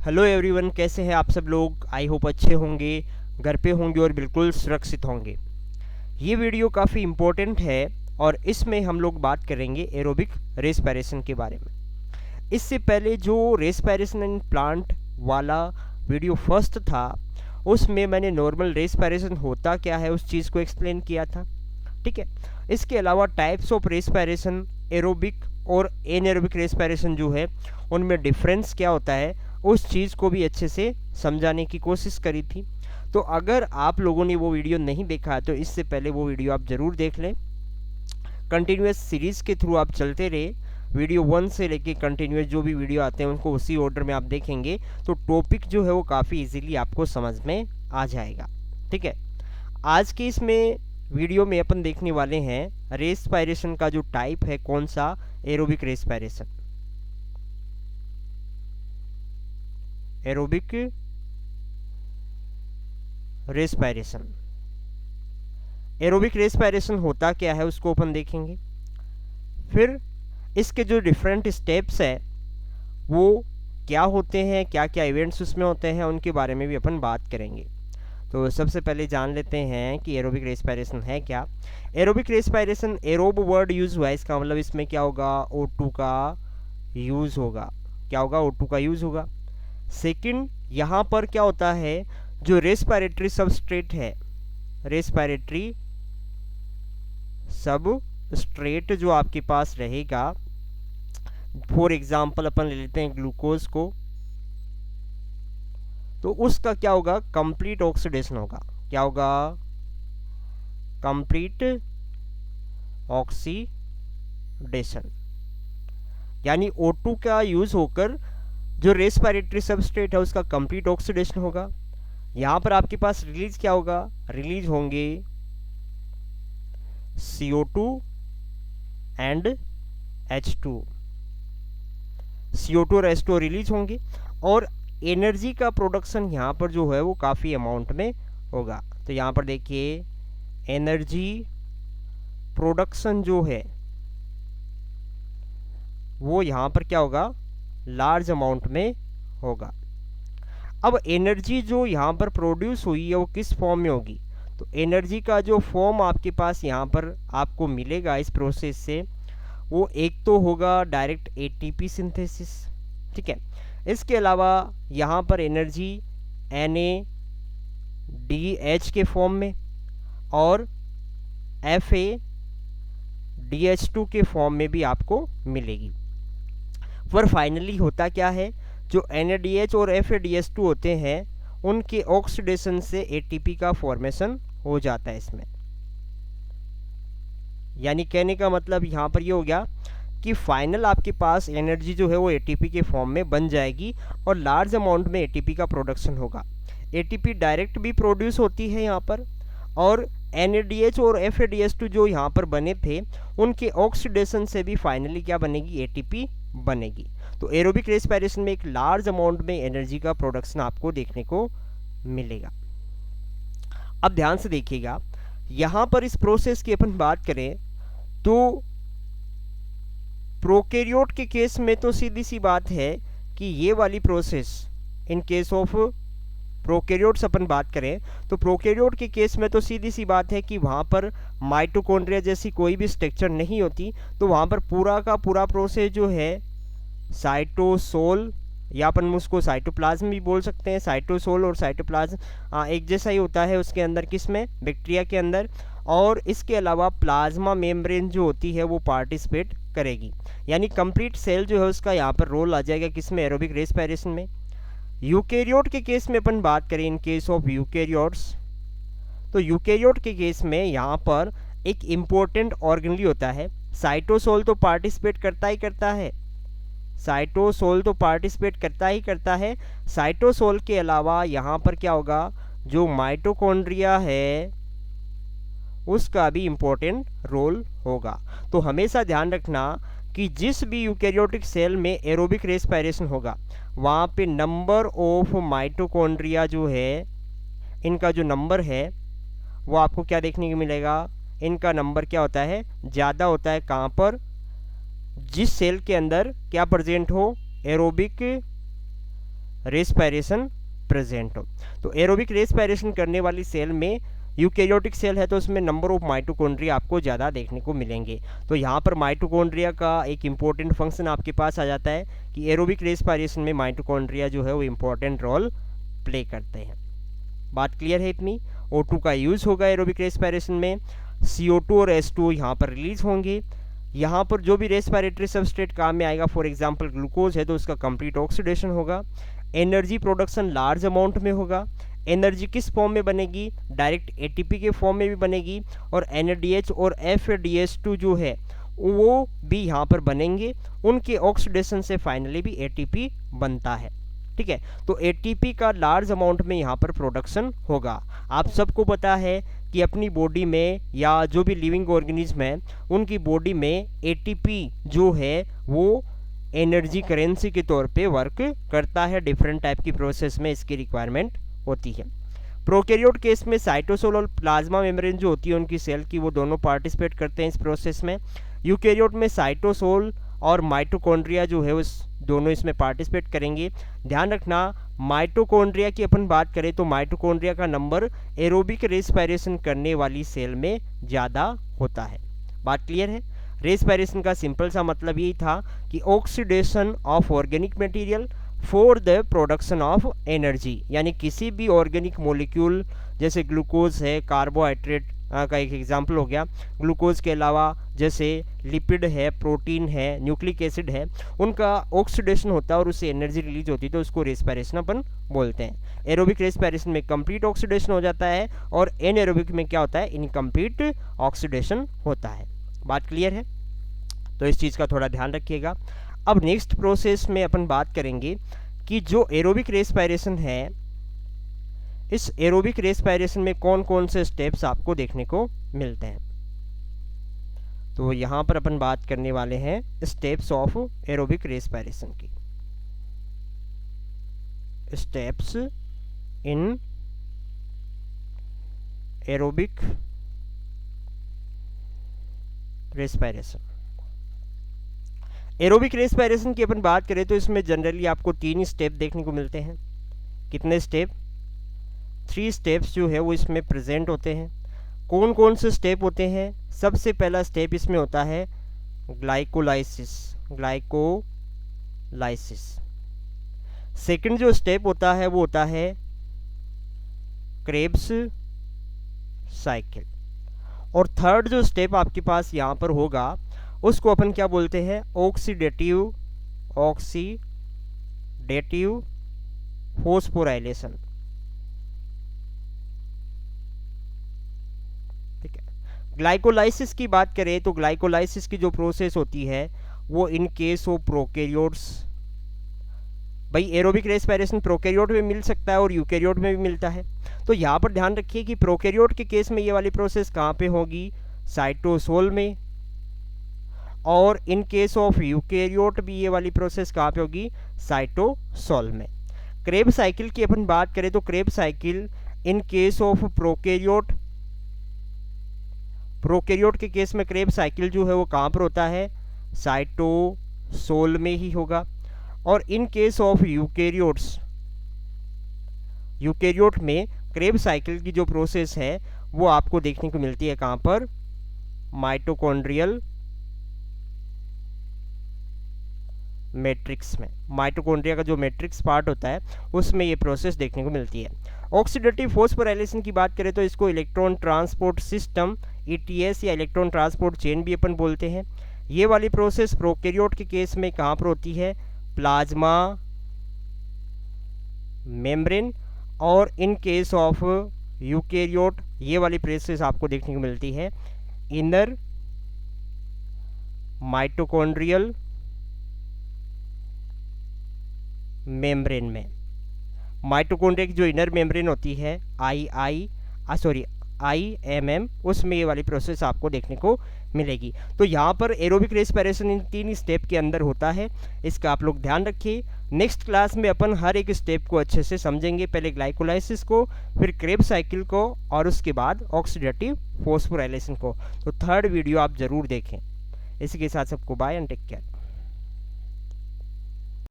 Hello everyone, कैसे हैं आप सब लोग। आई होप अच्छे होंगे, घर पे होंगे और बिल्कुल सुरक्षित होंगे। ये वीडियो काफ़ी इम्पोर्टेंट है और इसमें हम लोग बात करेंगे एरोबिक रेस्पिरेशन के बारे में। इससे पहले जो रेस्पिरेशन इन प्लांट वाला वीडियो फर्स्ट था, उसमें मैंने नॉर्मल रेस्पिरेशन होता क्या है उस चीज़ को एक्सप्लेन किया था। ठीक है। इसके अलावा टाइप्स ऑफ रेस्पिरेशन, एरोबिक और एनएरोबिक रेस्पिरेशन जो है उनमें डिफरेंस क्या होता है, उस चीज़ को भी अच्छे से समझाने की कोशिश करी थी। तो अगर आप लोगों ने वो वीडियो नहीं देखा है तो इससे पहले वो वीडियो आप ज़रूर देख लें। कंटिन्यूस सीरीज़ के थ्रू आप चलते रहे, वीडियो 1 से लेके कंटिन्यूस जो भी वीडियो आते हैं उनको उसी ऑर्डर में आप देखेंगे तो टॉपिक जो है वो काफ़ी इजीली आपको समझ में आ जाएगा। ठीक है। आज के इसमें वीडियो में अपन देखने वाले हैं रेस्पिरेशन का जो टाइप है, कौन सा, aerobic respiration. Aerobic respiration, aerobic respiration होता क्या है उसको अपन देखेंगे। फिर इसके जो डिफरेंट स्टेप्स है वो क्या होते हैं, क्या क्या इवेंट्स उसमें होते हैं, उनके बारे में भी अपन बात करेंगे। तो सबसे पहले जान लेते हैं कि एरोबिक रेस्पिरेशन है क्या। Aerobic respiration, aerobe word use हुआ है, इसका मतलब इसमें क्या होगा, O2 का यूज़ होगा। क्या होगा, O2 का यूज़ होगा। सेकंड, यहाँ पर क्या होता है, जो रेस्पिरेटरी सबस्ट्रेट है, रेस्पिरेटरी सबस्ट्रेट जो आपके पास रहेगा, फॉर एग्जांपल अपन ले लेते हैं ग्लूकोज को, तो उसका क्या होगा, कंप्लीट ऑक्सीडेशन होगा। क्या होगा, कंप्लीट ऑक्सीडेशन। यानी O2 का यूज होकर जो रेस्पिरेटरी सबस्ट्रेट है उसका कंप्लीट ऑक्सीडेशन होगा। यहां पर आपके पास रिलीज क्या होगा, रिलीज होंगे CO2 एंड H2। CO2 और H2 रिलीज होंगे और एनर्जी का प्रोडक्शन यहाँ पर जो है वो काफ़ी अमाउंट में होगा। तो यहाँ पर देखिए एनर्जी प्रोडक्शन जो है वो यहाँ पर क्या होगा, लार्ज अमाउंट में होगा। अब एनर्जी जो यहाँ पर प्रोड्यूस हुई है वो किस फॉर्म में होगी, तो एनर्जी का जो फॉर्म आपके पास यहाँ पर आपको मिलेगा इस प्रोसेस से, वो एक तो होगा डायरेक्ट ATP सिंथेसिस। ठीक है। इसके अलावा यहाँ पर एनर्जी NADH के फॉर्म में और FADH2 के फॉर्म में भी आपको मिलेगी। पर फाइनली होता क्या है, जो NADH और FADH2 होते हैं उनके ऑक्सीडेशन से ATP का फॉर्मेशन हो जाता है इसमें। यानी कहने का मतलब यहाँ पर ये हो गया कि फाइनल आपके पास एनर्जी जो है वो ATP के फॉर्म में बन जाएगी और लार्ज अमाउंट में ATP का प्रोडक्शन होगा। ATP डायरेक्ट भी प्रोड्यूस होती है यहाँ पर, और NADH और FADH2 जो यहाँ पर बने थे उनके ऑक्सीडेशन से भी फाइनली क्या बनेगी, ATP बनेगी। तो एरोबिक रेस्पिरेशन में एक लार्ज अमाउंट में एनर्जी का प्रोडक्शन आपको देखने को मिलेगा। अब ध्यान से देखिएगा, यहाँ पर इस प्रोसेस की अपन बात करें तो प्रोकैरियोट के केस में तो सीधी सी बात है कि ये वाली process, in case of prokaryotes अपन बात करें तो प्रोकैरियोट के केस में तो सीधी सी बात है कि वहाँ पर माइटोकॉन्ड्रिया जैसी कोई भी स्ट्रक्चर नहीं होती। तो वहाँ पर पूरा का पूरा प्रोसेस जो है साइटोसोल, या अपन उसको साइटोप्लाज्म भी बोल सकते हैं, साइटोसोल और साइटोप्लाज्म एक जैसा ही होता है उसके अंदर, किसमें, बैक्टीरिया के अंदर। और इसके अलावा प्लाज्मा मेम्ब्रेन जो होती है वो पार्टिसिपेट करेगी। यानी कंप्लीट सेल जो है उसका यहाँ पर रोल आ जाएगा, किसमें, एरोबिक रेस्पिरेशन में। यूकेरियोट के केस में अपन बात करें, इन केस ऑफ यूकेरियोट्स, तो यूकेरियोट के केस में यहाँ पर एक इम्पोर्टेंट ऑर्गेनली होता है। साइटोसोल तो पार्टिसिपेट करता ही करता है, साइटोसोल तो पार्टिसिपेट करता ही करता है। साइटोसोल के अलावा यहाँ पर क्या होगा, जो माइटोकॉन्ड्रिया है उसका भी इम्पोर्टेंट रोल होगा। तो हमेशा ध्यान रखना कि जिस भी यूकैरियोटिक सेल में एरोबिक रेस्पिरेशन होगा वहाँ पे नंबर ऑफ माइटोकॉन्ड्रिया जो है, इनका जो नंबर है वो आपको क्या देखने को मिलेगा, इनका नंबर क्या होता है, ज़्यादा होता है। कहाँ पर, जिस सेल के अंदर क्या प्रेजेंट हो, एरोबिक रेस्पिरेशन प्रेजेंट हो। तो एरोबिक रेस्पिरेशन करने वाली सेल में, यूकेरियोटिक सेल है तो उसमें नंबर ऑफ माइटोकॉन्ड्रिया आपको ज़्यादा देखने को मिलेंगे। तो यहाँ पर माइटोकॉन्ड्रिया का एक इम्पोर्टेंट फंक्शन आपके पास आ जाता है कि एरोबिक रेस्पिरेशन में माइटोकॉन्ड्रिया जो है वो इम्पोर्टेंट रोल प्ले करते हैं। बात क्लियर है इतनी। O2 का यूज़ होगा एरोबिक रेस्पिरेशन में, CO2 और H2O यहाँ पर रिलीज होंगे। यहाँ पर जो भी रेस्पिरेटरी सबस्ट्रेट काम में आएगा, फॉर एग्जांपल ग्लूकोज है तो उसका कंप्लीट ऑक्सीडेशन होगा। एनर्जी प्रोडक्शन लार्ज अमाउंट में होगा। एनर्जी किस फॉर्म में बनेगी? डायरेक्ट ATP के फॉर्म में भी बनेगी, और NADH और FADH2 जो है वो भी यहाँ पर बनेंगे। उनके ऑक्सीडेशन से फाइनली भी ATP बनता है। ठीक है, तो ATP का लार्ज अमाउंट में यहाँ पर प्रोडक्शन होगा। आप सबको पता है कि अपनी बॉडी में या जो भी लिविंग ऑर्गेनिज्म है उनकी बॉडी में ATP जो है वो एनर्जी करेंसी के तौर पे वर्क करता है। डिफरेंट टाइप की प्रोसेस में इसकी रिक्वायरमेंट होती है। प्रोकैरियोट केस में साइटोसोल और प्लाज्मा मेम्ब्रेन जो होती है उनकी सेल की, वो दोनों पार्टिसिपेट करते हैं इस प्रोसेस में। यूकैरियोट में साइटोसोल और माइटोकॉन्ड्रिया जो है उस दोनों इसमें पार्टिसिपेट करेंगे। ध्यान रखना, माइटोकॉन्ड्रिया की अपन बात करें तो माइटोकॉन्ड्रिया का नंबर एरोबिक रेस्पिरेशन करने वाली सेल में ज़्यादा होता है। बात क्लियर है। रेस्पिरेशन का सिंपल सा मतलब यही था कि oxidation of organic material for the production of energy, यानी किसी भी ऑर्गेनिक मॉलिक्यूल जैसे ग्लूकोज है, कार्बोहाइड्रेट का एक एग्जांपल हो गया। ग्लूकोज के अलावा जैसे लिपिड है, प्रोटीन है, न्यूक्लिक एसिड है, उनका ऑक्सीडेशन होता है और उससे एनर्जी रिलीज होती है, तो उसको रेस्पिरेशन अपन बोलते हैं। एरोबिक रेस्पिरेशन में कंप्लीट ऑक्सीडेशन हो जाता है और एनएरोबिक में क्या होता है? इनकम्प्लीट ऑक्सीडेशन होता है। बात क्लियर है? तो इस चीज़ का थोड़ा ध्यान रखिएगा। अब नेक्स्ट प्रोसेस में अपन बात करेंगे कि जो एरोबिक रेस्पिरेशन है, इस एरोबिक रेस्पिरेशन में कौन कौन से स्टेप्स आपको देखने को मिलते हैं। तो यहाँ पर अपन बात करने वाले हैं स्टेप्स ऑफ एरोबिक रेस्पिरेशन की। Steps in aerobic respiration. Aerobic respiration की अपन बात करें तो इसमें जनरली आपको 3 स्टेप देखने को मिलते हैं। कितने स्टेप? 3 स्टेप्स जो है वो इसमें प्रेजेंट होते हैं। कौन कौन से स्टेप होते हैं? सबसे पहला स्टेप इसमें होता है ग्लाइकोलाइसिस। सेकंड जो स्टेप होता है वो होता है क्रेब्स साइकिल। और थर्ड जो स्टेप आपके पास यहाँ पर होगा उसको अपन क्या बोलते हैं? Oxidative phosphorylation. ठीक है। ग्लाइकोलाइसिस की बात करें तो ग्लाइकोलाइसिस की जो प्रोसेस होती है वो इन केस ऑफ प्रोकैरियोट्स, भाई एरोबिक रेस्पिरेशन प्रोकैरियोट में मिल सकता है और यूकैरियोट में भी मिलता है। तो यहाँ पर ध्यान रखिए कि प्रोकैरियोट के केस में ये वाली प्रोसेस कहाँ पे होगी? साइटोसोल में। और इन केस ऑफ यूकैरियोट भी ये वाली प्रोसेस कहाँ पे होगी? साइटोसोल में। क्रेब साइकिल की अपन बात करें तो Krebs cycle in case of prokaryote के केस में क्रेब साइकिल जो है वो कहाँ पर होता है? साइटोसोल में ही होगा। और इन केस ऑफ यूकैरियोट में क्रेब साइकिल की जो प्रोसेस है वो आपको देखने को मिलती है कहाँ पर? माइटोकॉन्ड्रियल मैट्रिक्स में। माइटोकॉन्ड्रिया का जो मैट्रिक्स पार्ट होता है उसमें ये प्रोसेस देखने को मिलती है। ऑक्सीडेटिव फॉस्फोराइलेशन की बात करें तो इसको इलेक्ट्रॉन ट्रांसपोर्ट सिस्टम ETS या इलेक्ट्रॉन ट्रांसपोर्ट चेन भी अपन बोलते हैं। ये वाली प्रोसेस प्रोकैरियोट के केस में कहाँ पर होती है? Plasma membrane. और इन केस ऑफ यूकैरियोट ये वाली प्रोसेस आपको देखने को मिलती है इनर माइटोकॉन्ड्रियल मेम्ब्रेन में। माइटोकॉन्ड्रिया की जो इनर मेम्ब्रेन होती है IMM, उसमें ये वाली प्रोसेस आपको देखने को मिलेगी। तो यहाँ पर एरोबिक रेस्पिरेशन इन 3 स्टेप के अंदर होता है, इसका आप लोग ध्यान रखिए। नेक्स्ट क्लास में अपन हर एक स्टेप को अच्छे से समझेंगे, पहले ग्लाइकोलाइसिस को, फिर क्रेब साइकिल को और उसके बाद ऑक्सीडेटिव फॉस्फोराइलेशन को। तो थर्ड वीडियो आप ज़रूर देखें। इसी के साथ सबको बाय एंड टेक केयर।